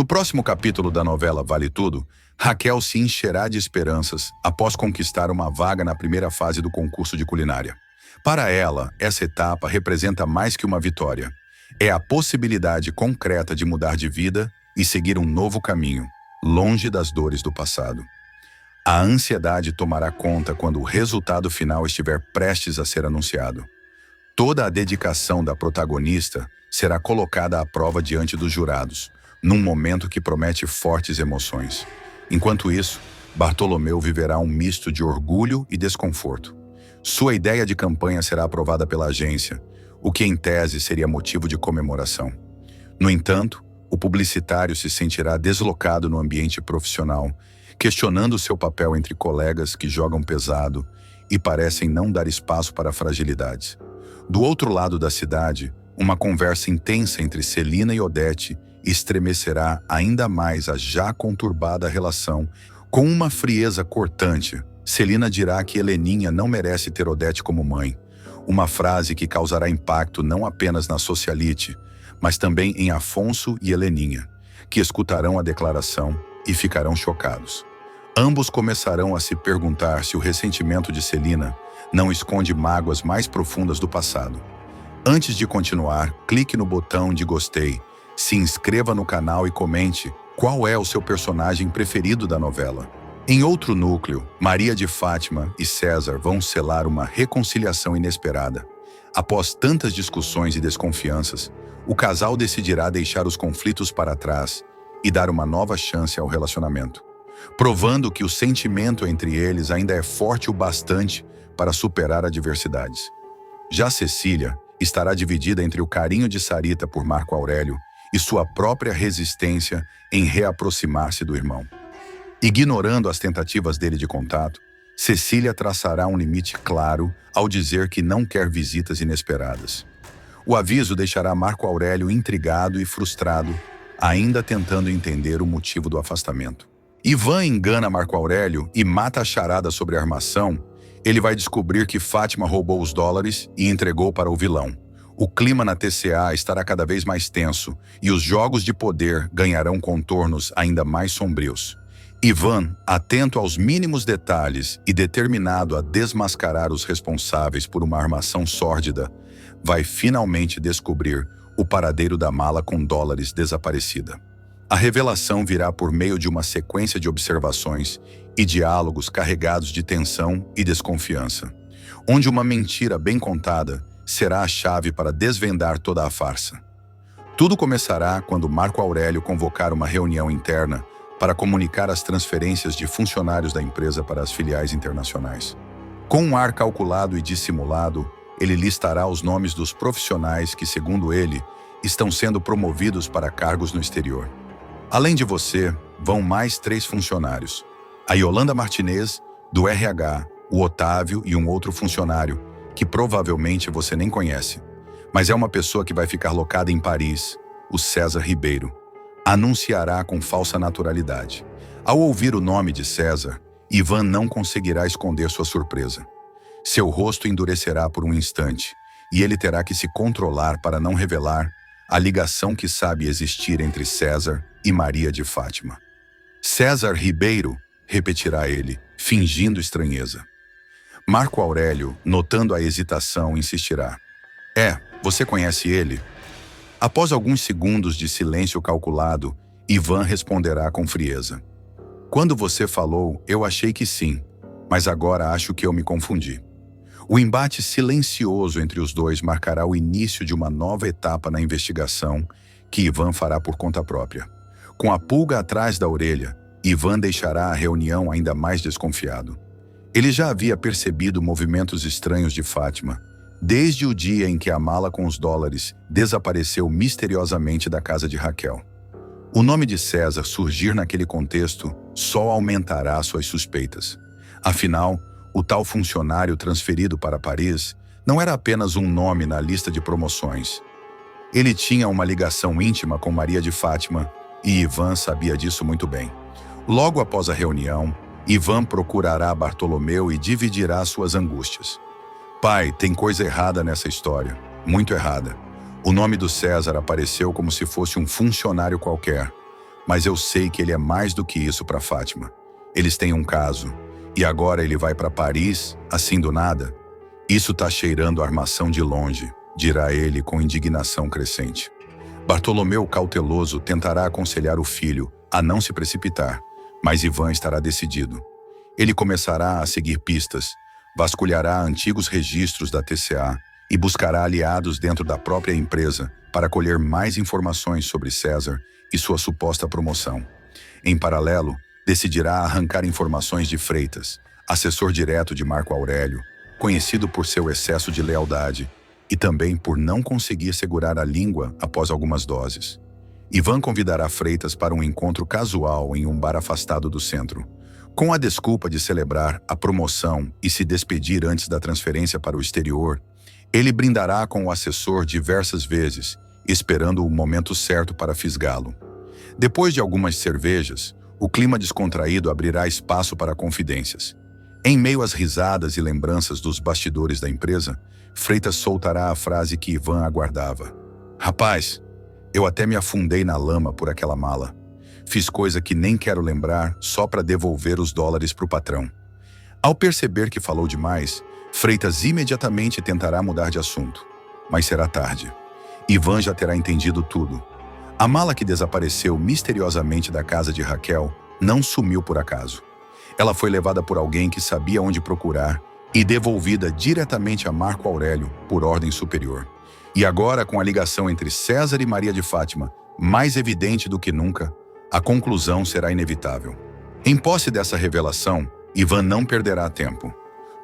No próximo capítulo da novela Vale Tudo, Raquel se encherá de esperanças após conquistar uma vaga na primeira fase do concurso de culinária. Para ela, essa etapa representa mais que uma vitória. É a possibilidade concreta de mudar de vida e seguir um novo caminho, longe das dores do passado. A ansiedade tomará conta quando o resultado final estiver prestes a ser anunciado. Toda a dedicação da protagonista será colocada à prova diante dos jurados, num momento que promete fortes emoções. Enquanto isso, Bartolomeu viverá um misto de orgulho e desconforto. Sua ideia de campanha será aprovada pela agência, o que em tese seria motivo de comemoração. No entanto, o publicitário se sentirá deslocado no ambiente profissional, questionando seu papel entre colegas que jogam pesado e parecem não dar espaço para fragilidades. Do outro lado da cidade, uma conversa intensa entre Celina e Odete estremecerá ainda mais a já conturbada relação. Com uma frieza cortante, Celina dirá que Heleninha não merece ter Odete como mãe, uma frase que causará impacto não apenas na socialite, mas também em Afonso e Heleninha, que escutarão a declaração e ficarão chocados. Ambos começarão a se perguntar se o ressentimento de Celina não esconde mágoas mais profundas do passado. Antes de continuar, clique no botão de gostei, se inscreva no canal e comente qual é o seu personagem preferido da novela. Em outro núcleo, Maria de Fátima e César vão selar uma reconciliação inesperada. Após tantas discussões e desconfianças, o casal decidirá deixar os conflitos para trás e dar uma nova chance ao relacionamento, provando que o sentimento entre eles ainda é forte o bastante para superar adversidades. Já Cecília estará dividida entre o carinho de Sarita por Marco Aurélio e sua própria resistência em reaproximar-se do irmão. Ignorando as tentativas dele de contato, Cecília traçará um limite claro ao dizer que não quer visitas inesperadas. O aviso deixará Marco Aurélio intrigado e frustrado, ainda tentando entender o motivo do afastamento. Ivan engana Marco Aurélio e mata a charada sobre a armação. Ele vai descobrir que Fátima roubou os dólares e entregou para o vilão. O clima na TCA estará cada vez mais tenso e os jogos de poder ganharão contornos ainda mais sombrios. Ivan, atento aos mínimos detalhes e determinado a desmascarar os responsáveis por uma armação sórdida, vai finalmente descobrir o paradeiro da mala com dólares desaparecida. A revelação virá por meio de uma sequência de observações e diálogos carregados de tensão e desconfiança, onde uma mentira bem contada será a chave para desvendar toda a farsa. Tudo começará quando Marco Aurélio convocar uma reunião interna para comunicar as transferências de funcionários da empresa para as filiais internacionais. Com um ar calculado e dissimulado, ele listará os nomes dos profissionais que, segundo ele, estão sendo promovidos para cargos no exterior. Além de você, vão mais 3 funcionários. A Yolanda Martinez, do RH, o Otávio e um outro funcionário, que provavelmente você nem conhece, mas é uma pessoa que vai ficar locada em Paris, o César Ribeiro. Anunciará com falsa naturalidade. Ao ouvir o nome de César, Ivan não conseguirá esconder sua surpresa. Seu rosto endurecerá por um instante, e ele terá que se controlar para não revelar a ligação que sabe existir entre César e Maria de Fátima. César Ribeiro, repetirá ele, fingindo estranheza. Marco Aurélio, notando a hesitação, insistirá. Você conhece ele? Após alguns segundos de silêncio calculado, Ivan responderá com frieza. Quando você falou, eu achei que sim, mas agora acho que eu me confundi. O embate silencioso entre os dois marcará o início de uma nova etapa na investigação que Ivan fará por conta própria. Com a pulga atrás da orelha, Ivan deixará a reunião ainda mais desconfiado. Ele já havia percebido movimentos estranhos de Fátima, desde o dia em que a mala com os dólares desapareceu misteriosamente da casa de Raquel. O nome de César surgir naquele contexto só aumentará suas suspeitas. Afinal, o tal funcionário transferido para Paris não era apenas um nome na lista de promoções. Ele tinha uma ligação íntima com Maria de Fátima e Ivan sabia disso muito bem. Logo após a reunião, Ivan procurará Bartolomeu e dividirá suas angústias. Pai, tem coisa errada nessa história, muito errada. O nome do César apareceu como se fosse um funcionário qualquer, mas eu sei que ele é mais do que isso para Fátima. Eles têm um caso, e agora ele vai para Paris, assim do nada? Isso tá cheirando armação de longe, dirá ele com indignação crescente. Bartolomeu, cauteloso, tentará aconselhar o filho a não se precipitar, mas Ivan estará decidido. Ele começará a seguir pistas, vasculhará antigos registros da TCA e buscará aliados dentro da própria empresa para colher mais informações sobre César e sua suposta promoção. Em paralelo, decidirá arrancar informações de Freitas, assessor direto de Marco Aurélio, conhecido por seu excesso de lealdade e também por não conseguir segurar a língua após algumas doses. Ivan convidará Freitas para um encontro casual em um bar afastado do centro, com a desculpa de celebrar a promoção e se despedir antes da transferência para o exterior. Ele brindará com o assessor diversas vezes, esperando o momento certo para fisgá-lo. Depois de algumas cervejas, o clima descontraído abrirá espaço para confidências. Em meio às risadas e lembranças dos bastidores da empresa, Freitas soltará a frase que Ivan aguardava. Rapaz, eu até me afundei na lama por aquela mala. Fiz coisa que nem quero lembrar só para devolver os dólares para o patrão. Ao perceber que falou demais, Freitas imediatamente tentará mudar de assunto. Mas será tarde. Ivan já terá entendido tudo. A mala que desapareceu misteriosamente da casa de Raquel não sumiu por acaso. Ela foi levada por alguém que sabia onde procurar e devolvida diretamente a Marco Aurélio por ordem superior. E agora, com a ligação entre César e Maria de Fátima mais evidente do que nunca, a conclusão será inevitável. Em posse dessa revelação, Ivan não perderá tempo.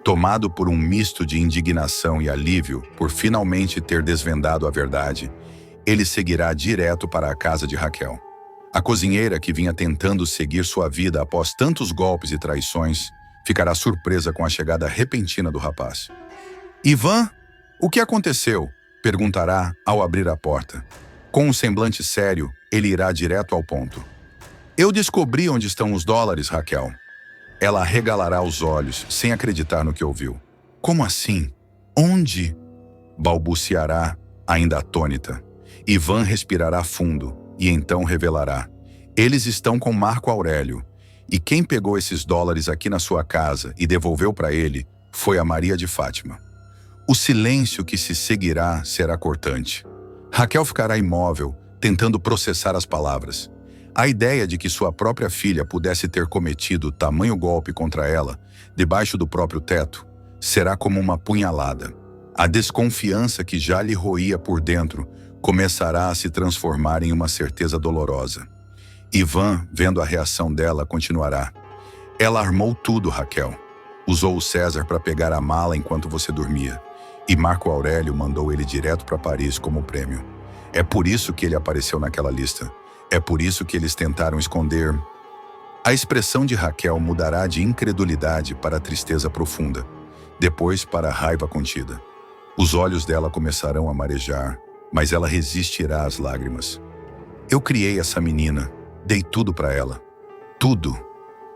Tomado por um misto de indignação e alívio por finalmente ter desvendado a verdade, ele seguirá direto para a casa de Raquel. A cozinheira, que vinha tentando seguir sua vida após tantos golpes e traições, ficará surpresa com a chegada repentina do rapaz. Ivan, o que aconteceu? Perguntará ao abrir a porta. Com um semblante sério, ele irá direto ao ponto. Eu descobri onde estão os dólares, Raquel. Ela arregalará os olhos, sem acreditar no que ouviu. Como assim? Onde? Balbuciará, ainda atônita. Ivan respirará fundo e então revelará. Eles estão com Marco Aurélio. E quem pegou esses dólares aqui na sua casa e devolveu para ele foi a Maria de Fátima. O silêncio que se seguirá será cortante. Raquel ficará imóvel, tentando processar as palavras. A ideia de que sua própria filha pudesse ter cometido tamanho golpe contra ela, debaixo do próprio teto, será como uma punhalada. A desconfiança que já lhe roía por dentro começará a se transformar em uma certeza dolorosa. Ivan, vendo a reação dela, continuará. Ela armou tudo, Raquel. Usou o César para pegar a mala enquanto você dormia. E Marco Aurélio mandou ele direto para Paris como prêmio. É por isso que ele apareceu naquela lista. É por isso que eles tentaram esconder. A expressão de Raquel mudará de incredulidade para tristeza profunda, depois para raiva contida. Os olhos dela começarão a marejar, mas ela resistirá às lágrimas. Eu criei essa menina, dei tudo para ela. Tudo.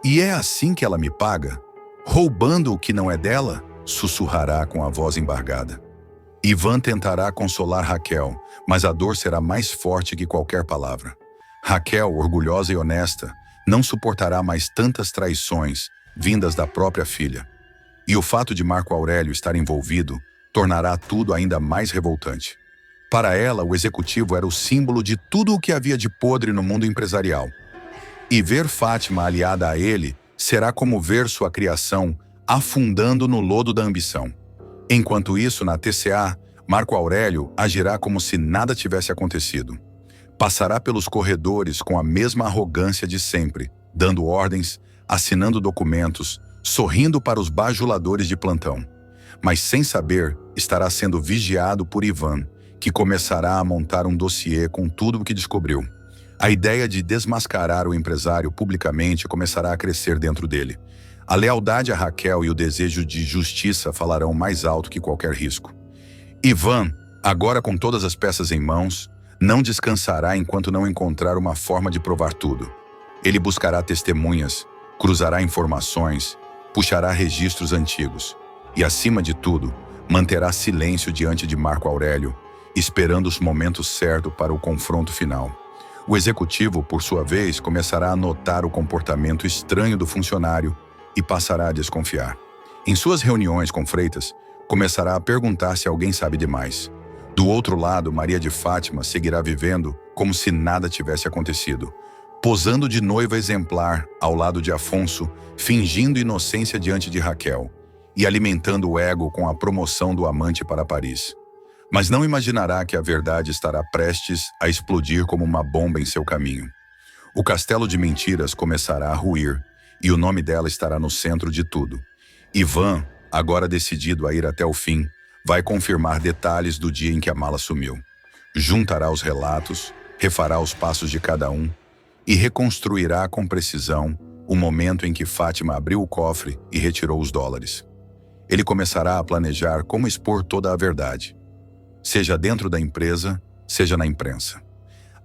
E é assim que ela me paga? Roubando o que não é dela? Sussurrará com a voz embargada. Ivan tentará consolar Raquel, mas a dor será mais forte que qualquer palavra. Raquel, orgulhosa e honesta, não suportará mais tantas traições vindas da própria filha. E o fato de Marco Aurélio estar envolvido tornará tudo ainda mais revoltante. Para ela, o executivo era o símbolo de tudo o que havia de podre no mundo empresarial. E ver Fátima aliada a ele será como ver sua criação afundando no lodo da ambição. Enquanto isso, na TCA, Marco Aurélio agirá como se nada tivesse acontecido. Passará pelos corredores com a mesma arrogância de sempre, dando ordens, assinando documentos, sorrindo para os bajuladores de plantão. Mas sem saber, estará sendo vigiado por Ivan, que começará a montar um dossiê com tudo o que descobriu. A ideia de desmascarar o empresário publicamente começará a crescer dentro dele. A lealdade a Raquel e o desejo de justiça falarão mais alto que qualquer risco. Ivan, agora com todas as peças em mãos, não descansará enquanto não encontrar uma forma de provar tudo. Ele buscará testemunhas, cruzará informações, puxará registros antigos e, acima de tudo, manterá silêncio diante de Marco Aurélio, esperando os momentos certos para o confronto final. O executivo, por sua vez, começará a notar o comportamento estranho do funcionário e passará a desconfiar. Em suas reuniões com Freitas, começará a perguntar se alguém sabe demais. Do outro lado, Maria de Fátima seguirá vivendo como se nada tivesse acontecido, posando de noiva exemplar ao lado de Afonso, fingindo inocência diante de Raquel e alimentando o ego com a promoção do amante para Paris. Mas não imaginará que a verdade estará prestes a explodir como uma bomba em seu caminho. O castelo de mentiras começará a ruir e o nome dela estará no centro de tudo. Ivan, agora decidido a ir até o fim, vai confirmar detalhes do dia em que a mala sumiu. Juntará os relatos, refará os passos de cada um e reconstruirá com precisão o momento em que Fátima abriu o cofre e retirou os dólares. Ele começará a planejar como expor toda a verdade, seja dentro da empresa, seja na imprensa.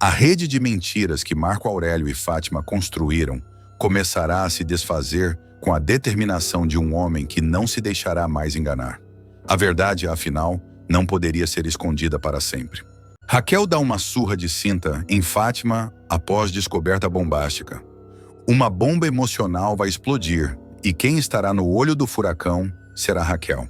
A rede de mentiras que Marco Aurélio e Fátima construíram começará a se desfazer com a determinação de um homem que não se deixará mais enganar. A verdade, afinal, não poderia ser escondida para sempre. Raquel dá uma surra de cinta em Fátima após descoberta bombástica. Uma bomba emocional vai explodir e quem estará no olho do furacão será Raquel.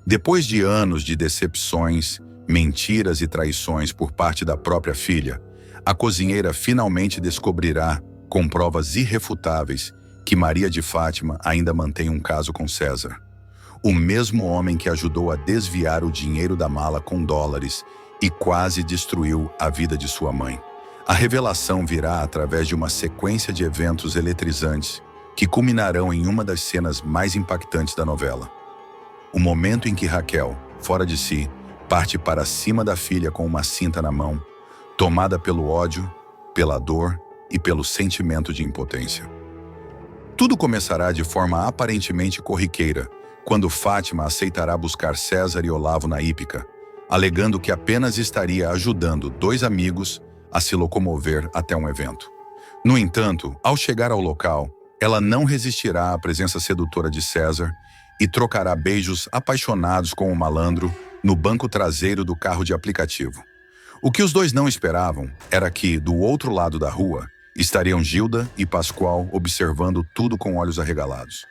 Depois de anos de decepções, mentiras e traições por parte da própria filha, a cozinheira finalmente descobrirá, com provas irrefutáveis, que Maria de Fátima ainda mantém um caso com César. O mesmo homem que ajudou a desviar o dinheiro da mala com dólares e quase destruiu a vida de sua mãe. A revelação virá através de uma sequência de eventos eletrizantes que culminarão em uma das cenas mais impactantes da novela. O momento em que Raquel, fora de si, parte para cima da filha com uma cinta na mão, tomada pelo ódio, pela dor e pelo sentimento de impotência. Tudo começará de forma aparentemente corriqueira, quando Fátima aceitará buscar César e Olavo na hípica, alegando que apenas estaria ajudando dois amigos a se locomover até um evento. No entanto, ao chegar ao local, ela não resistirá à presença sedutora de César e trocará beijos apaixonados com o malandro no banco traseiro do carro de aplicativo. O que os dois não esperavam era que, do outro lado da rua, estariam Gilda e Pascoal observando tudo com olhos arregalados.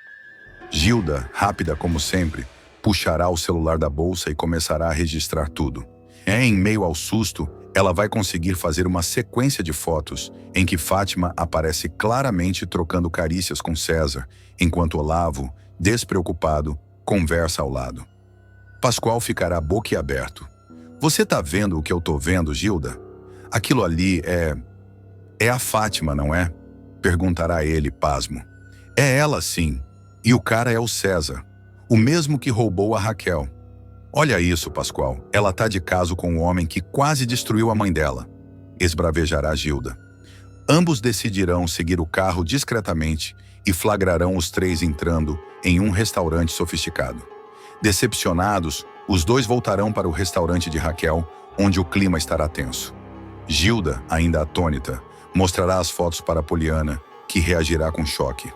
Gilda, rápida como sempre, puxará o celular da bolsa e começará a registrar tudo. Em meio ao susto, ela vai conseguir fazer uma sequência de fotos em que Fátima aparece claramente trocando carícias com César, enquanto Olavo, despreocupado, conversa ao lado. Pascoal ficará boquiaberto. Você tá vendo o que eu tô vendo, Gilda? Aquilo ali é a Fátima, não é? Perguntará ele, pasmo. É ela, sim. E o cara é o César, o mesmo que roubou a Raquel. Olha isso, Pascoal. Ela tá de caso com o homem que quase destruiu a mãe dela. Esbravejará Gilda. Ambos decidirão seguir o carro discretamente e flagrarão os três entrando em um restaurante sofisticado. Decepcionados, os dois voltarão para o restaurante de Raquel, onde o clima estará tenso. Gilda, ainda atônita, mostrará as fotos para Poliana, que reagirá com choque.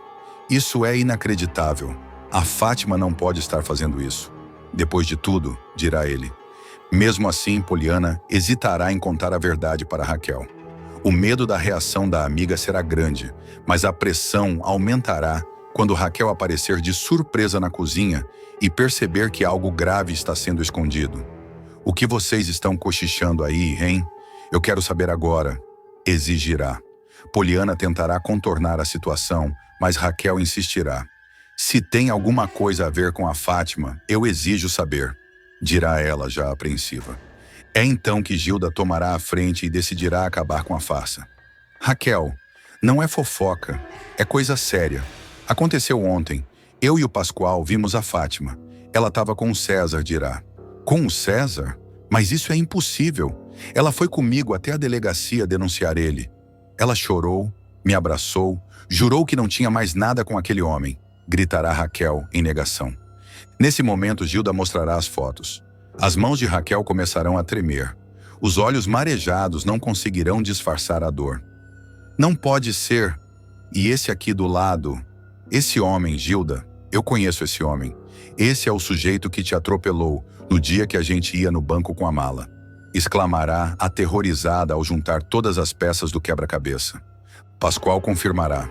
Isso é inacreditável. A Fátima não pode estar fazendo isso. Depois de tudo, dirá ele. Mesmo assim, Poliana hesitará em contar a verdade para Raquel. O medo da reação da amiga será grande, mas a pressão aumentará quando Raquel aparecer de surpresa na cozinha e perceber que algo grave está sendo escondido. O que vocês estão cochichando aí, hein? Eu quero saber agora, exigirá. Poliana tentará contornar a situação, mas Raquel insistirá. Se tem alguma coisa a ver com a Fátima, eu exijo saber, dirá ela já apreensiva. É então que Gilda tomará a frente e decidirá acabar com a farsa. Raquel, não é fofoca, é coisa séria. Aconteceu ontem. Eu e o Pascoal vimos a Fátima. Ela estava com o César, dirá. Com o César? Mas isso é impossível. Ela foi comigo até a delegacia denunciar ele. Ela chorou, me abraçou, jurou que não tinha mais nada com aquele homem, gritará Raquel em negação. Nesse momento, Gilda mostrará as fotos. As mãos de Raquel começarão a tremer. Os olhos marejados não conseguirão disfarçar a dor. Não pode ser. E esse aqui do lado, esse homem, Gilda, eu conheço esse homem. Esse é o sujeito que te atropelou no dia que a gente ia no banco com a mala. exclamará, aterrorizada ao juntar todas as peças do quebra-cabeça. Pascoal confirmará.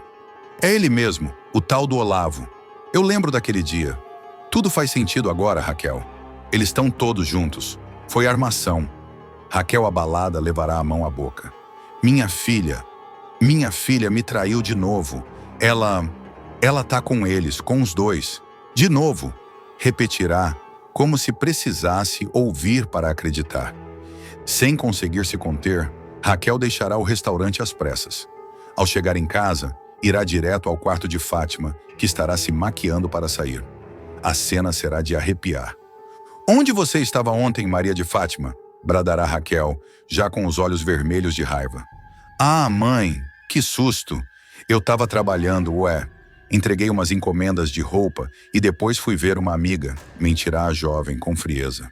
É ele mesmo, o tal do Olavo. Eu lembro daquele dia. Tudo faz sentido agora, Raquel. Eles estão todos juntos. Foi armação. Raquel, abalada, levará a mão à boca. Minha filha me traiu de novo. Ela tá com eles, com os dois. De novo. Repetirá, como se precisasse ouvir para acreditar. Sem conseguir se conter, Raquel deixará o restaurante às pressas. Ao chegar em casa, irá direto ao quarto de Fátima, que estará se maquiando para sair. A cena será de arrepiar. Onde você estava ontem, Maria de Fátima? Bradará Raquel, já com os olhos vermelhos de raiva. Ah, mãe, que susto! Eu estava trabalhando, Entreguei umas encomendas de roupa e depois fui ver uma amiga, mentirá a jovem com frieza.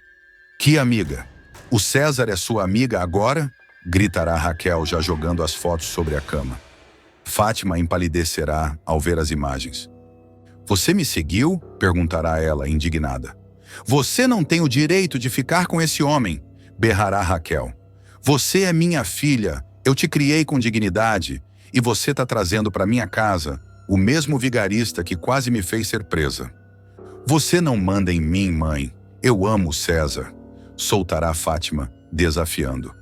Que amiga? O César é sua amiga agora? Gritará Raquel, já jogando as fotos sobre a cama. Fátima empalidecerá ao ver as imagens. Você me seguiu? Perguntará ela, indignada. Você não tem o direito de ficar com esse homem, berrará Raquel. Você é minha filha, eu te criei com dignidade e você está trazendo para minha casa o mesmo vigarista que quase me fez ser presa. Você não manda em mim, mãe. Eu amo César. Soltará Fátima, desafiando.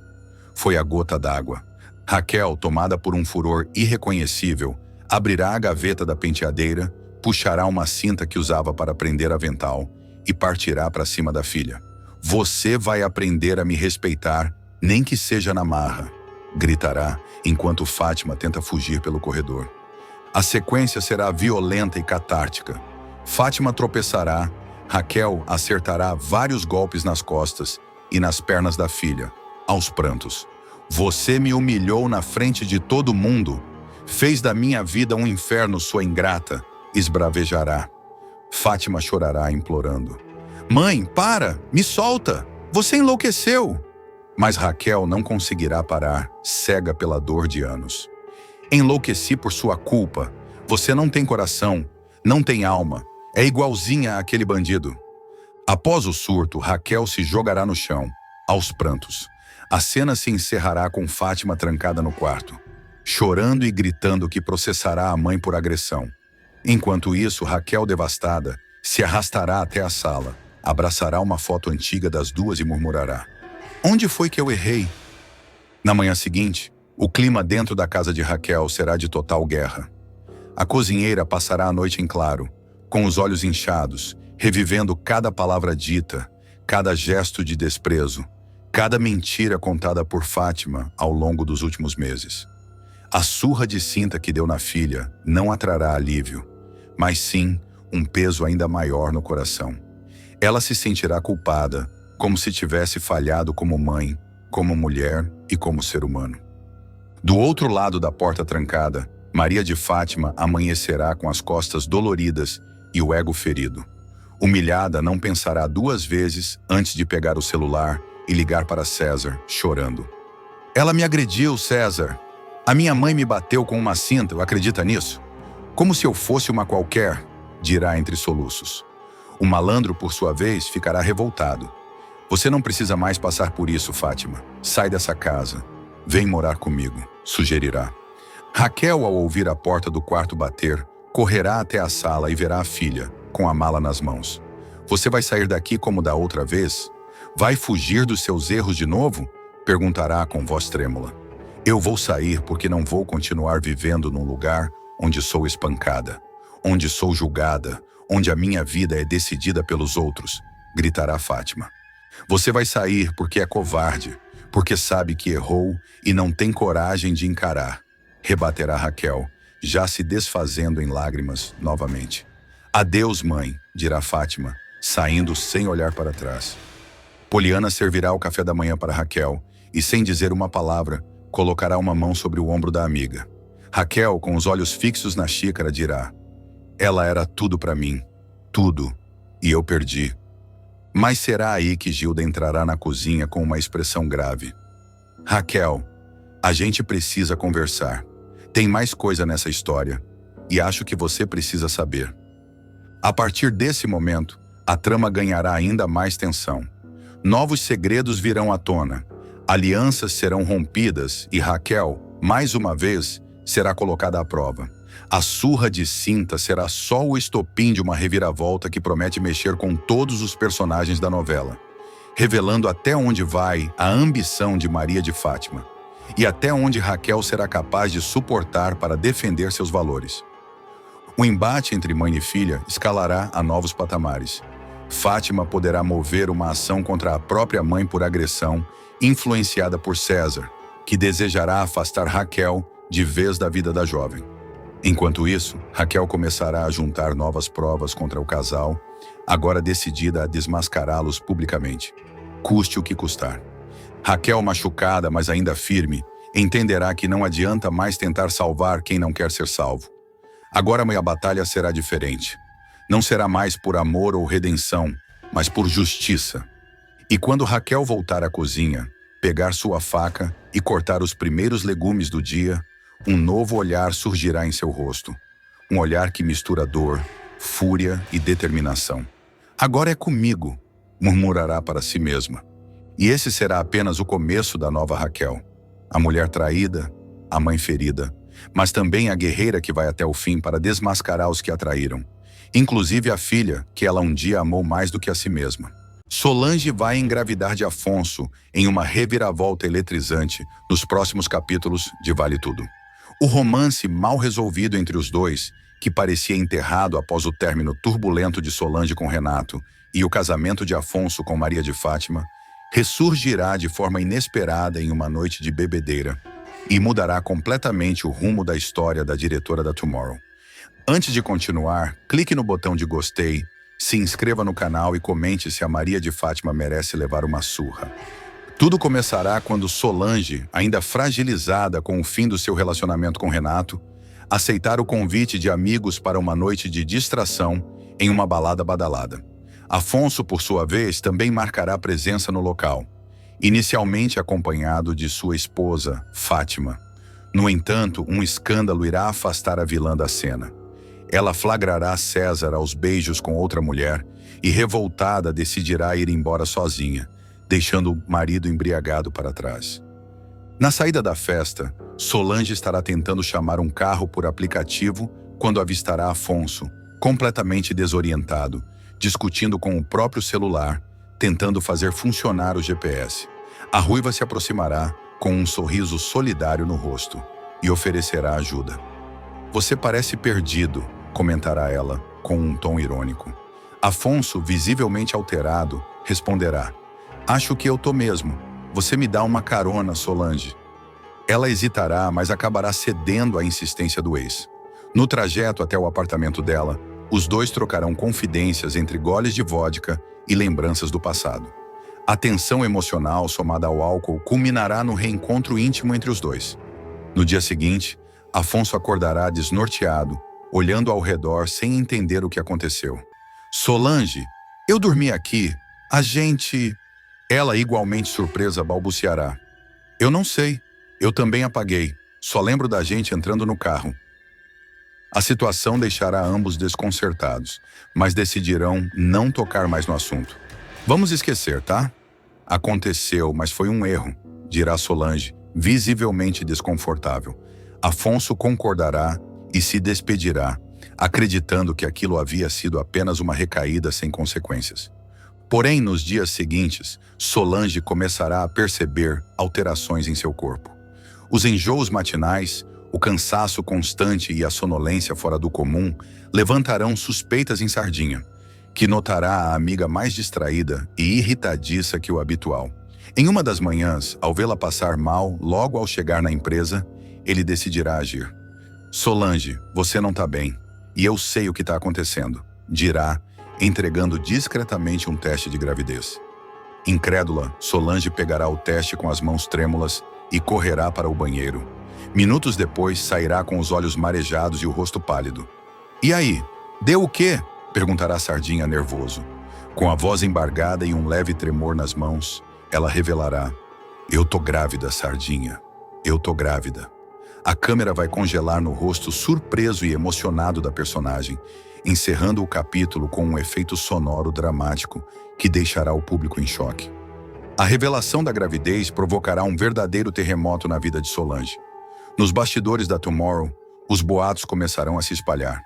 Foi a gota d'água. Raquel, tomada por um furor irreconhecível, abrirá a gaveta da penteadeira, puxará uma cinta que usava para prender avental e partirá para cima da filha. Você vai aprender a me respeitar, nem que seja na marra, gritará, enquanto Fátima tenta fugir pelo corredor. A sequência será violenta e catártica. Fátima tropeçará, Raquel acertará vários golpes nas costas e nas pernas da filha, aos prantos. Você me humilhou na frente de todo mundo, fez da minha vida um inferno, sua ingrata, esbravejará. Fátima chorará, implorando. Mãe, para, me solta, você enlouqueceu. Mas Raquel não conseguirá parar, cega pela dor de anos. Enlouqueci por sua culpa. Você não tem coração, não tem alma. É igualzinha àquele bandido. Após o surto, Raquel se jogará no chão, aos prantos. A cena se encerrará com Fátima trancada no quarto, chorando e gritando que processará a mãe por agressão. Enquanto isso, Raquel, devastada, se arrastará até a sala, abraçará uma foto antiga das duas e murmurará. Onde foi que eu errei? Na manhã seguinte, o clima dentro da casa de Raquel será de total guerra. A cozinheira passará a noite em claro, com os olhos inchados, revivendo cada palavra dita, cada gesto de desprezo, cada mentira contada por Fátima ao longo dos últimos meses. A surra de cinta que deu na filha não a trará alívio, mas sim um peso ainda maior no coração. Ela se sentirá culpada, como se tivesse falhado como mãe, como mulher e como ser humano. Do outro lado da porta trancada, Maria de Fátima amanhecerá com as costas doloridas e o ego ferido. Humilhada, não pensará duas vezes antes de pegar o celular e ligar para César, chorando. Ela me agrediu, César. A minha mãe me bateu com uma cinta, acredita nisso? Como se eu fosse uma qualquer, dirá entre soluços. O malandro, por sua vez, ficará revoltado. Você não precisa mais passar por isso, Fátima. Sai dessa casa. Vem morar comigo, sugerirá. Raquel, ao ouvir a porta do quarto bater, correrá até a sala e verá a filha, com a mala nas mãos. Você vai sair daqui como da outra vez? Vai fugir dos seus erros de novo? Perguntará com voz trêmula. Eu vou sair porque não vou continuar vivendo num lugar onde sou espancada, onde sou julgada, onde a minha vida é decidida pelos outros, gritará Fátima. Você vai sair porque é covarde, porque sabe que errou e não tem coragem de encarar, rebaterá Raquel, já se desfazendo em lágrimas novamente. Adeus, mãe, dirá Fátima, saindo sem olhar para trás. Poliana servirá o café da manhã para Raquel e, sem dizer uma palavra, colocará uma mão sobre o ombro da amiga. Raquel, com os olhos fixos na xícara, dirá: ela era tudo para mim, tudo, e eu perdi. Mas será aí que Gilda entrará na cozinha com uma expressão grave. Raquel, a gente precisa conversar. Tem mais coisa nessa história, e acho que você precisa saber. A partir desse momento, a trama ganhará ainda mais tensão. Novos segredos virão à tona. Alianças serão rompidas e Raquel, mais uma vez, será colocada à prova. A surra de Cinta será só o estopim de uma reviravolta que promete mexer com todos os personagens da novela, revelando até onde vai a ambição de Maria de Fátima e até onde Raquel será capaz de suportar para defender seus valores. O embate entre mãe e filha escalará a novos patamares. Fátima poderá mover uma ação contra a própria mãe por agressão, influenciada por César, que desejará afastar Raquel de vez da vida da jovem. Enquanto isso, Raquel começará a juntar novas provas contra o casal, agora decidida a desmascará-los publicamente, custe o que custar. Raquel, machucada, mas ainda firme, entenderá que não adianta mais tentar salvar quem não quer ser salvo. Agora a batalha será diferente. Não será mais por amor ou redenção, mas por justiça. E quando Raquel voltar à cozinha, pegar sua faca e cortar os primeiros legumes do dia, um novo olhar surgirá em seu rosto. Um olhar que mistura dor, fúria e determinação. Agora é comigo, murmurará para si mesma. E esse será apenas o começo da nova Raquel. A mulher traída, a mãe ferida, mas também a guerreira que vai até o fim para desmascarar os que a traíram. Inclusive a filha, que ela um dia amou mais do que a si mesma. Solange vai engravidar de Afonso em uma reviravolta eletrizante nos próximos capítulos de Vale Tudo. O romance mal resolvido entre os dois, que parecia enterrado após o término turbulento de Solange com Renato e o casamento de Afonso com Maria de Fátima, ressurgirá de forma inesperada em uma noite de bebedeira e mudará completamente o rumo da história da diretora da Tomorrow. Antes de continuar, clique no botão de gostei, se inscreva no canal e comente se a Maria de Fátima merece levar uma surra. Tudo começará quando Solange, ainda fragilizada com o fim do seu relacionamento com Renato, aceitar o convite de amigos para uma noite de distração em uma balada badalada. Afonso, por sua vez, também marcará presença no local, inicialmente acompanhado de sua esposa, Fátima. No entanto, um escândalo irá afastar a vilã da cena. Ela flagrará César aos beijos com outra mulher e, revoltada, decidirá ir embora sozinha, deixando o marido embriagado para trás. Na saída da festa, Solange estará tentando chamar um carro por aplicativo quando avistará Afonso, completamente desorientado, discutindo com o próprio celular, tentando fazer funcionar o GPS. A ruiva se aproximará com um sorriso solidário no rosto e oferecerá ajuda. "Você parece perdido", comentará ela, com um tom irônico. Afonso, visivelmente alterado, responderá: "Acho que eu tô mesmo. Você me dá uma carona, Solange." Ela hesitará, mas acabará cedendo à insistência do ex. No trajeto até o apartamento dela, os dois trocarão confidências entre goles de vodka e lembranças do passado. A tensão emocional somada ao álcool culminará no reencontro íntimo entre os dois. No dia seguinte, Afonso acordará desnorteado, olhando ao redor sem entender o que aconteceu. "Solange, eu dormi aqui. A gente..." Ela, igualmente surpresa, balbuciará: "Eu não sei. Eu também apaguei. Só lembro da gente entrando no carro." A situação deixará ambos desconcertados, mas decidirão não tocar mais no assunto. "Vamos esquecer, tá? Aconteceu, mas foi um erro", dirá Solange, visivelmente desconfortável. Afonso concordará e se despedirá, acreditando que aquilo havia sido apenas uma recaída sem consequências. Porém, nos dias seguintes, Solange começará a perceber alterações em seu corpo. Os enjoos matinais, o cansaço constante e a sonolência fora do comum levantarão suspeitas em Sardinha, que notará a amiga mais distraída e irritadiça que o habitual. Em uma das manhãs, ao vê-la passar mal logo ao chegar na empresa, ele decidirá agir. "Solange, você não tá bem, e eu sei o que está acontecendo", dirá, entregando discretamente um teste de gravidez. Incrédula, Solange pegará o teste com as mãos trêmulas e correrá para o banheiro. Minutos depois, sairá com os olhos marejados e o rosto pálido. "E aí, deu o quê?", perguntará Sardinha nervoso. Com a voz embargada e um leve tremor nas mãos, ela revelará: "Eu tô grávida, Sardinha. Eu tô grávida." A câmera vai congelar no rosto surpreso e emocionado da personagem, encerrando o capítulo com um efeito sonoro dramático que deixará o público em choque. A revelação da gravidez provocará um verdadeiro terremoto na vida de Solange. Nos bastidores da Tomorrow, os boatos começarão a se espalhar.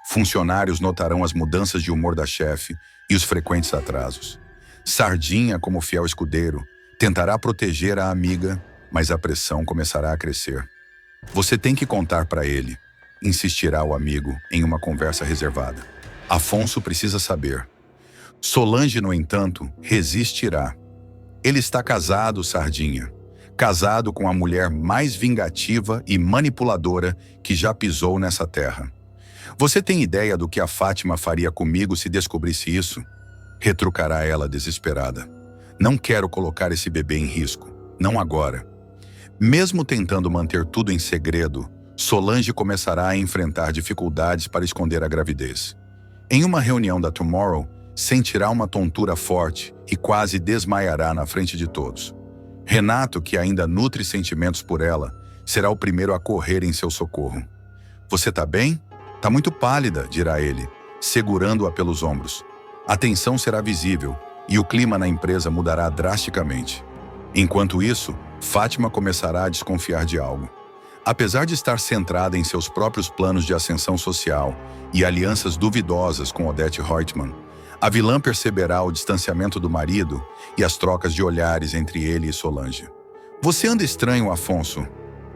Funcionários notarão as mudanças de humor da chefe e os frequentes atrasos. Sardinha, como fiel escudeiro, tentará proteger a amiga, mas a pressão começará a crescer. Você tem que contar para ele, insistirá o amigo em uma conversa reservada. Afonso precisa saber. Solange, no entanto, resistirá. Ele está casado, Sardinha. Casado com a mulher mais vingativa e manipuladora que já pisou nessa terra. Você tem ideia do que a Fátima faria comigo se descobrisse isso? Retrucará ela desesperada. Não quero colocar esse bebê em risco. Não agora. Mesmo tentando manter tudo em segredo, Solange começará a enfrentar dificuldades para esconder a gravidez. Em uma reunião da Tomorrow, sentirá uma tontura forte e quase desmaiará na frente de todos. Renato, que ainda nutre sentimentos por ela, será o primeiro a correr em seu socorro. Você tá bem? Tá muito pálida, dirá ele, segurando-a pelos ombros. A tensão será visível e o clima na empresa mudará drasticamente. Enquanto isso, Fátima começará a desconfiar de algo. Apesar de estar centrada em seus próprios planos de ascensão social e alianças duvidosas com Odete Reutemann, a vilã perceberá o distanciamento do marido e as trocas de olhares entre ele e Solange. Você anda estranho, Afonso.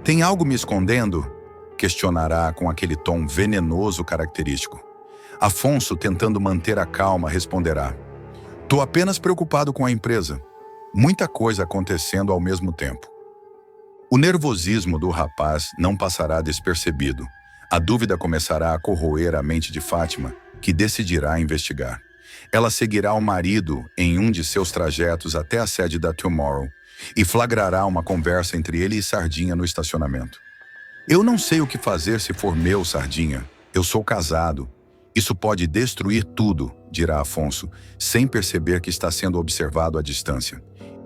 Tem algo me escondendo? Questionará com aquele tom venenoso característico. Afonso, tentando manter a calma, responderá: Tô apenas preocupado com a empresa. Muita coisa acontecendo ao mesmo tempo. O nervosismo do rapaz não passará despercebido. A dúvida começará a corroer a mente de Fátima, que decidirá investigar. Ela seguirá o marido em um de seus trajetos até a sede da Tomorrow e flagrará uma conversa entre ele e Sardinha no estacionamento. Eu não sei o que fazer se for meu, Sardinha. Eu sou casado. Isso pode destruir tudo, dirá Afonso, sem perceber que está sendo observado à distância.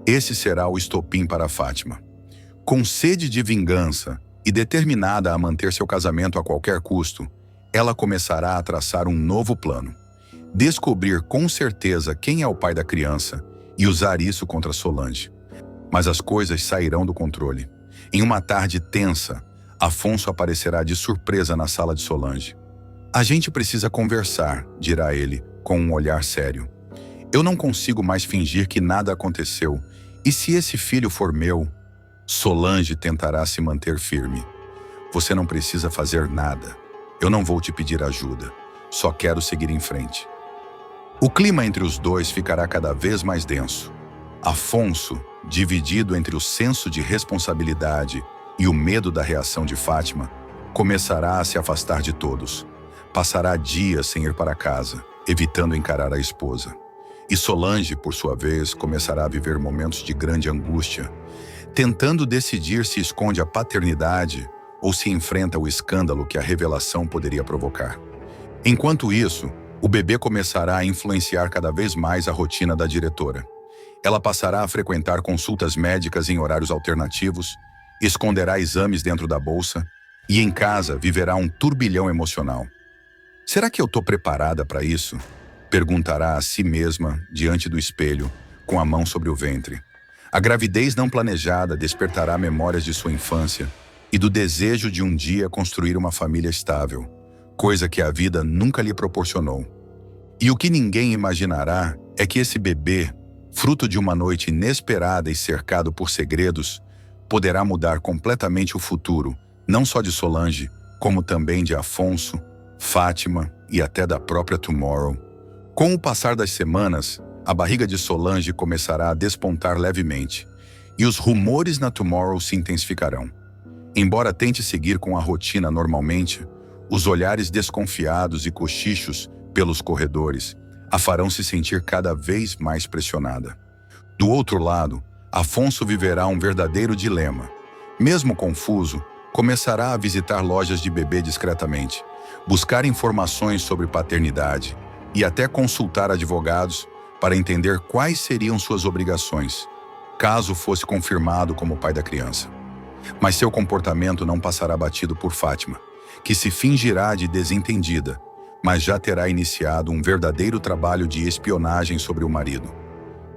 Esse será o estopim para Fátima. Com sede de vingança e determinada a manter seu casamento a qualquer custo, ela começará a traçar um novo plano. Descobrir com certeza quem é o pai da criança e usar isso contra Solange. Mas as coisas sairão do controle. Em uma tarde tensa, Afonso aparecerá de surpresa na sala de Solange. A gente precisa conversar, dirá ele, com um olhar sério. Eu não consigo mais fingir que nada aconteceu. E se esse filho for meu? Solange tentará se manter firme. Você não precisa fazer nada. Eu não vou te pedir ajuda. Só quero seguir em frente. O clima entre os dois ficará cada vez mais denso. Afonso, dividido entre o senso de responsabilidade e o medo da reação de Fátima, começará a se afastar de todos. Passará dias sem ir para casa, evitando encarar a esposa. E Solange, por sua vez, começará a viver momentos de grande angústia, tentando decidir se esconde a paternidade ou se enfrenta o escândalo que a revelação poderia provocar. Enquanto isso, o bebê começará a influenciar cada vez mais a rotina da diretora. Ela passará a frequentar consultas médicas em horários alternativos, esconderá exames dentro da bolsa e em casa viverá um turbilhão emocional. Será que eu estou preparada para isso? Perguntará a si mesma diante do espelho, com a mão sobre o ventre. A gravidez não planejada despertará memórias de sua infância e do desejo de um dia construir uma família estável, coisa que a vida nunca lhe proporcionou. E o que ninguém imaginará é que esse bebê, fruto de uma noite inesperada e cercado por segredos, poderá mudar completamente o futuro, não só de Solange, como também de Afonso, Fátima e até da própria Tomorrow. Com o passar das semanas, a barriga de Solange começará a despontar levemente, e os rumores na Tomorrow se intensificarão. Embora tente seguir com a rotina normalmente, os olhares desconfiados e cochichos pelos corredores a farão se sentir cada vez mais pressionada. Do outro lado, Afonso viverá um verdadeiro dilema. Mesmo confuso, começará a visitar lojas de bebê discretamente, buscar informações sobre paternidade e até consultar advogados para entender quais seriam suas obrigações, caso fosse confirmado como pai da criança. Mas seu comportamento não passará batido por Fátima, que se fingirá de desentendida, mas já terá iniciado um verdadeiro trabalho de espionagem sobre o marido.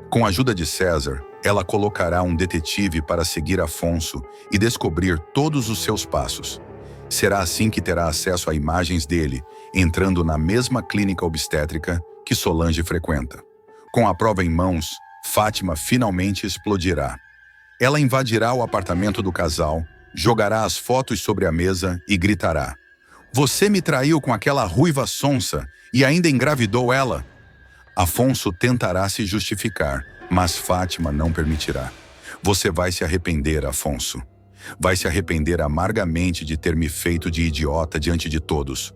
Com a ajuda de César, Ela colocará um detetive para seguir Afonso e descobrir todos os seus passos. Será assim que terá acesso a imagens dele, entrando na mesma clínica obstétrica que Solange frequenta. Com a prova em mãos, Fátima finalmente explodirá. Ela invadirá o apartamento do casal, jogará as fotos sobre a mesa e gritará: "Você me traiu com aquela ruiva sonsa e ainda engravidou ela?" Afonso tentará se justificar, mas Fátima não permitirá. "Você vai se arrepender, Afonso. Vai se arrepender amargamente de ter me feito de idiota diante de todos."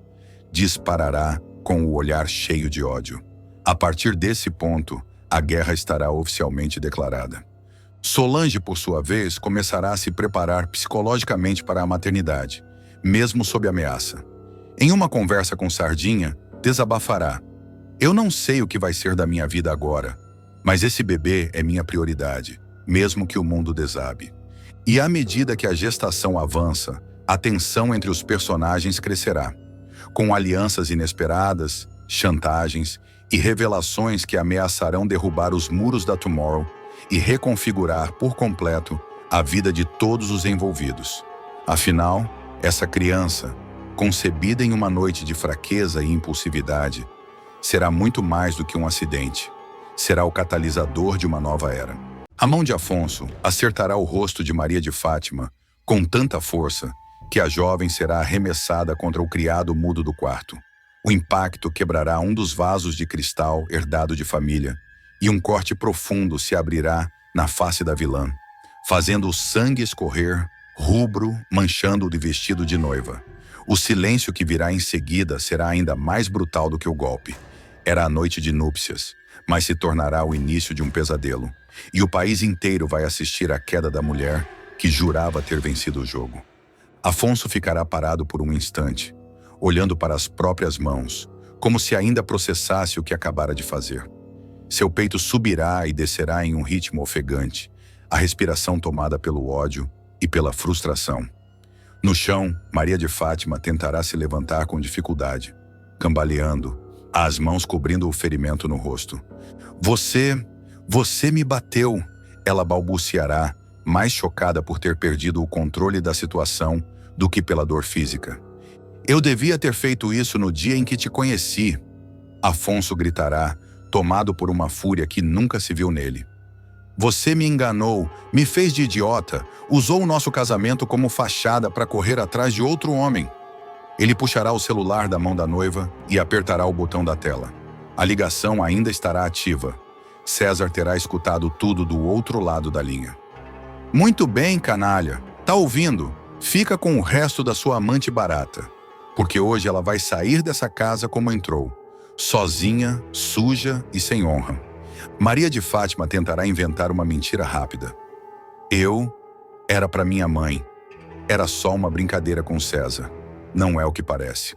Disparará com o olhar cheio de ódio. A partir desse ponto, a guerra estará oficialmente declarada. Solange, por sua vez, começará a se preparar psicologicamente para a maternidade, mesmo sob ameaça. Em uma conversa com Sardinha, desabafará: "Eu não sei o que vai ser da minha vida agora, mas esse bebê é minha prioridade, mesmo que o mundo desabe." E à medida que a gestação avança, a tensão entre os personagens crescerá, com alianças inesperadas, chantagens e revelações que ameaçarão derrubar os muros da Tomorrow e reconfigurar por completo a vida de todos os envolvidos. Afinal, essa criança, concebida em uma noite de fraqueza e impulsividade, será muito mais do que um acidente. Será o catalisador de uma nova era. A mão de Afonso acertará o rosto de Maria de Fátima com tanta força que a jovem será arremessada contra o criado mudo do quarto. O impacto quebrará um dos vasos de cristal herdado de família e um corte profundo se abrirá na face da vilã, fazendo o sangue escorrer, rubro, manchando o vestido de noiva. O silêncio que virá em seguida será ainda mais brutal do que o golpe. Era a noite de núpcias, mas se tornará o início de um pesadelo. E o país inteiro vai assistir à queda da mulher que jurava ter vencido o jogo. Afonso ficará parado por um instante, olhando para as próprias mãos, como se ainda processasse o que acabara de fazer. Seu peito subirá e descerá em um ritmo ofegante, a respiração tomada pelo ódio e pela frustração. No chão, Maria de Fátima tentará se levantar com dificuldade, cambaleando, as mãos cobrindo o ferimento no rosto. Você me bateu", ela balbuciará, mais chocada por ter perdido o controle da situação do que pela dor física. "Eu devia ter feito isso no dia em que te conheci", Afonso gritará, tomado por uma fúria que nunca se viu nele. "Você me enganou, me fez de idiota, usou o nosso casamento como fachada para correr atrás de outro homem." Ele puxará o celular da mão da noiva e apertará o botão da tela. A ligação ainda estará ativa. César terá escutado tudo do outro lado da linha. "Muito bem, canalha. Tá ouvindo? Fica com o resto da sua amante barata. Porque hoje ela vai sair dessa casa como entrou. Sozinha, suja e sem honra." Maria de Fátima tentará inventar uma mentira rápida. Era para minha mãe. Era só uma brincadeira com César. Não é o que parece."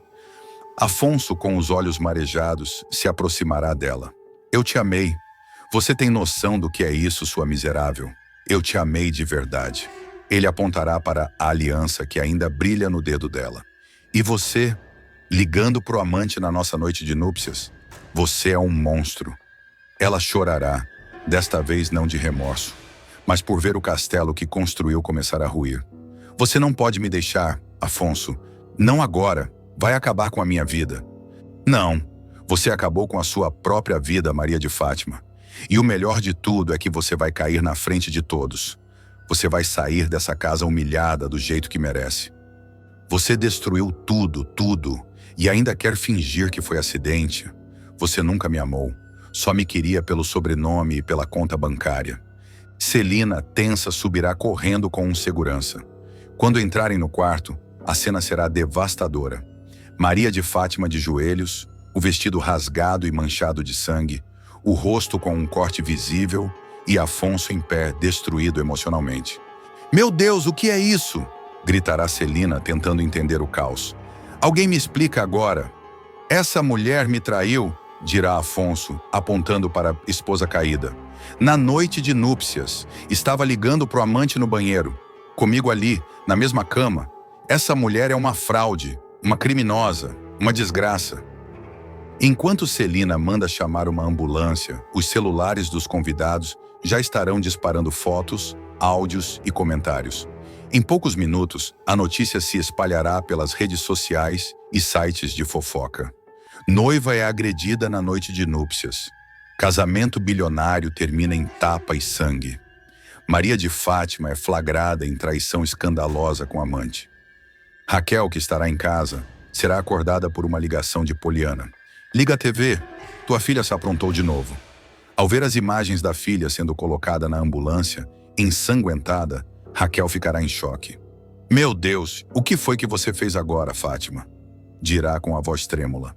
Afonso, com os olhos marejados, se aproximará dela. "Eu te amei. Você tem noção do que é isso, sua miserável? Eu te amei de verdade." Ele apontará para a aliança que ainda brilha no dedo dela. "E você, ligando pro amante na nossa noite de núpcias? Você é um monstro." Ela chorará, desta vez não de remorso, mas por ver o castelo que construiu começar a ruir. "Você não pode me deixar, Afonso. Não agora. Vai acabar com a minha vida." "Não. Você acabou com a sua própria vida, Maria de Fátima. E o melhor de tudo é que você vai cair na frente de todos. Você vai sair dessa casa humilhada do jeito que merece. Você destruiu tudo, e ainda quer fingir que foi acidente. Você nunca me amou. Só me queria pelo sobrenome e pela conta bancária." Celina, tensa, subirá correndo com um segurança. Quando entrarem no quarto, a cena será devastadora. Maria de Fátima de joelhos, o vestido rasgado e manchado de sangue, o rosto com um corte visível e Afonso em pé, destruído emocionalmente. "Meu Deus, o que é isso?" gritará Celina, tentando entender o caos. "Alguém me explica agora." "Essa mulher me traiu", dirá Afonso, apontando para a esposa caída. "Na noite de núpcias, estava ligando pro amante no banheiro. Comigo ali, na mesma cama. Essa mulher é uma fraude, uma criminosa, uma desgraça." Enquanto Celina manda chamar uma ambulância, os celulares dos convidados já estarão disparando fotos, áudios e comentários. Em poucos minutos, a notícia se espalhará pelas redes sociais e sites de fofoca. Noiva é agredida na noite de núpcias. Casamento bilionário termina em tapa e sangue. Maria de Fátima é flagrada em traição escandalosa com amante. Raquel, que estará em casa, será acordada por uma ligação de Poliana. Liga a TV, tua filha se aprontou de novo. Ao ver as imagens da filha sendo colocada na ambulância, ensanguentada, Raquel ficará em choque. Meu Deus, o que foi que você fez agora, Fátima? Dirá com a voz trêmula.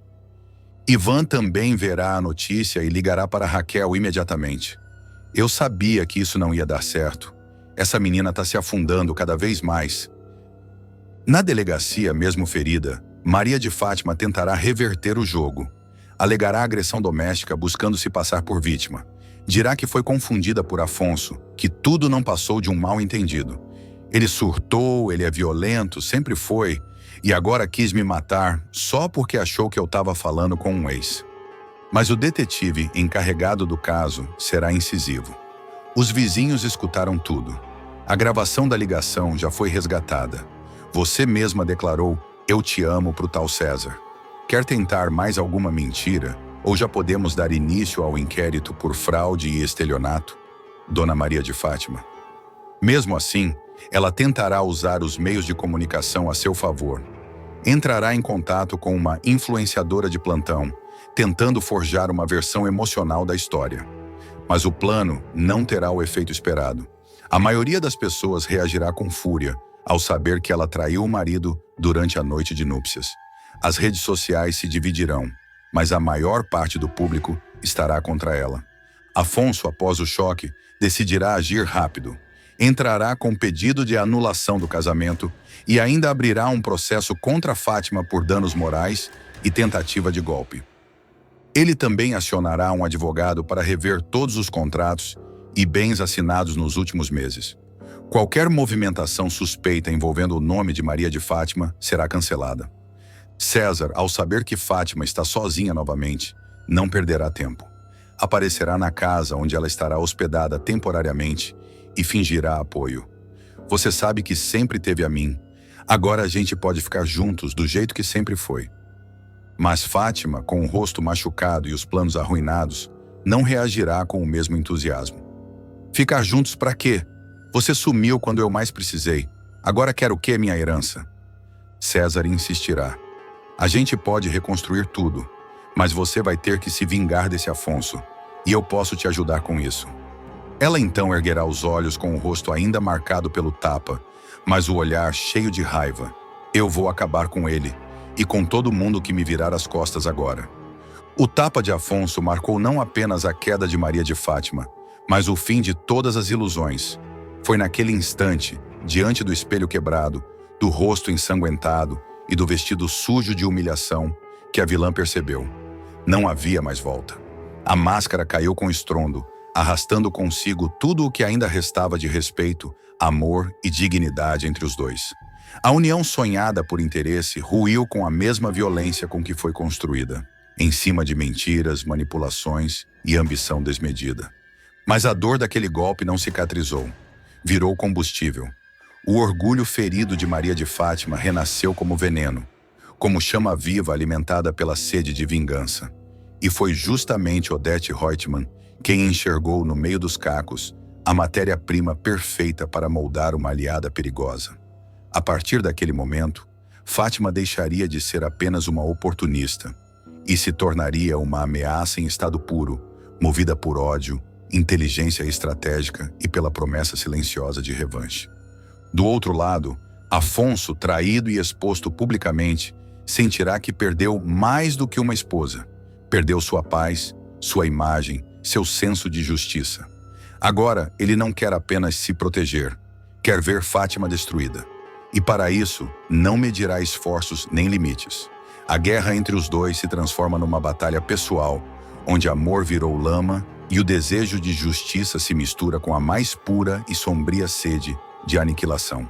Ivan também verá a notícia e ligará para Raquel imediatamente. Eu sabia que isso não ia dar certo. Essa menina está se afundando cada vez mais. Na delegacia, mesmo ferida, Maria de Fátima tentará reverter o jogo. Alegará agressão doméstica buscando se passar por vítima. Dirá que foi confundida por Afonso, que tudo não passou de um mal-entendido. Ele surtou, ele é violento, sempre foi, e agora quis me matar só porque achou que eu estava falando com um ex. Mas o detetive encarregado do caso será incisivo. Os vizinhos escutaram tudo. A gravação da ligação já foi resgatada. Você mesma declarou, eu te amo pro tal César. Quer tentar mais alguma mentira? Ou já podemos dar início ao inquérito por fraude e estelionato? Dona Maria de Fátima. Mesmo assim, ela tentará usar os meios de comunicação a seu favor. Entrará em contato com uma influenciadora de plantão, tentando forjar uma versão emocional da história. Mas o plano não terá o efeito esperado. A maioria das pessoas reagirá com fúria ao saber que ela traiu o marido durante a noite de núpcias. As redes sociais se dividirão, mas a maior parte do público estará contra ela. Afonso, após o choque, decidirá agir rápido. Entrará com pedido de anulação do casamento e ainda abrirá um processo contra Fátima por danos morais e tentativa de golpe. Ele também acionará um advogado para rever todos os contratos e bens assinados nos últimos meses. Qualquer movimentação suspeita envolvendo o nome de Maria de Fátima será cancelada. César, ao saber que Fátima está sozinha novamente, não perderá tempo. Aparecerá na casa onde ela estará hospedada temporariamente e fingirá apoio. Você sabe que sempre teve a mim. Agora a gente pode ficar juntos do jeito que sempre foi. Mas Fátima, com o rosto machucado e os planos arruinados, não reagirá com o mesmo entusiasmo. Ficar juntos para quê? Você sumiu quando eu mais precisei. Agora quer o quê, minha herança? César insistirá. A gente pode reconstruir tudo, mas você vai ter que se vingar desse Afonso, e eu posso te ajudar com isso. Ela então erguerá os olhos com o rosto ainda marcado pelo tapa, mas o olhar cheio de raiva. Eu vou acabar com ele, e com todo mundo que me virar as costas agora. O tapa de Afonso marcou não apenas a queda de Maria de Fátima, mas o fim de todas as ilusões. Foi naquele instante, diante do espelho quebrado, do rosto ensanguentado e do vestido sujo de humilhação, que a vilã percebeu. Não havia mais volta. A máscara caiu com estrondo, arrastando consigo tudo o que ainda restava de respeito, amor e dignidade entre os dois. A união sonhada por interesse ruiu com a mesma violência com que foi construída, em cima de mentiras, manipulações e ambição desmedida. Mas a dor daquele golpe não cicatrizou. Virou combustível. O orgulho ferido de Maria de Fátima renasceu como veneno, como chama viva alimentada pela sede de vingança. E foi justamente Odete Reutemann quem enxergou no meio dos cacos a matéria-prima perfeita para moldar uma aliada perigosa. A partir daquele momento, Fátima deixaria de ser apenas uma oportunista e se tornaria uma ameaça em estado puro, movida por ódio, inteligência estratégica e pela promessa silenciosa de revanche. Do outro lado, Afonso, traído e exposto publicamente, sentirá que perdeu mais do que uma esposa. Perdeu sua paz, sua imagem, seu senso de justiça. Agora, ele não quer apenas se proteger, quer ver Fátima destruída. E para isso, não medirá esforços nem limites. A guerra entre os dois se transforma numa batalha pessoal, onde amor virou lama e o desejo de justiça se mistura com a mais pura e sombria sede de aniquilação.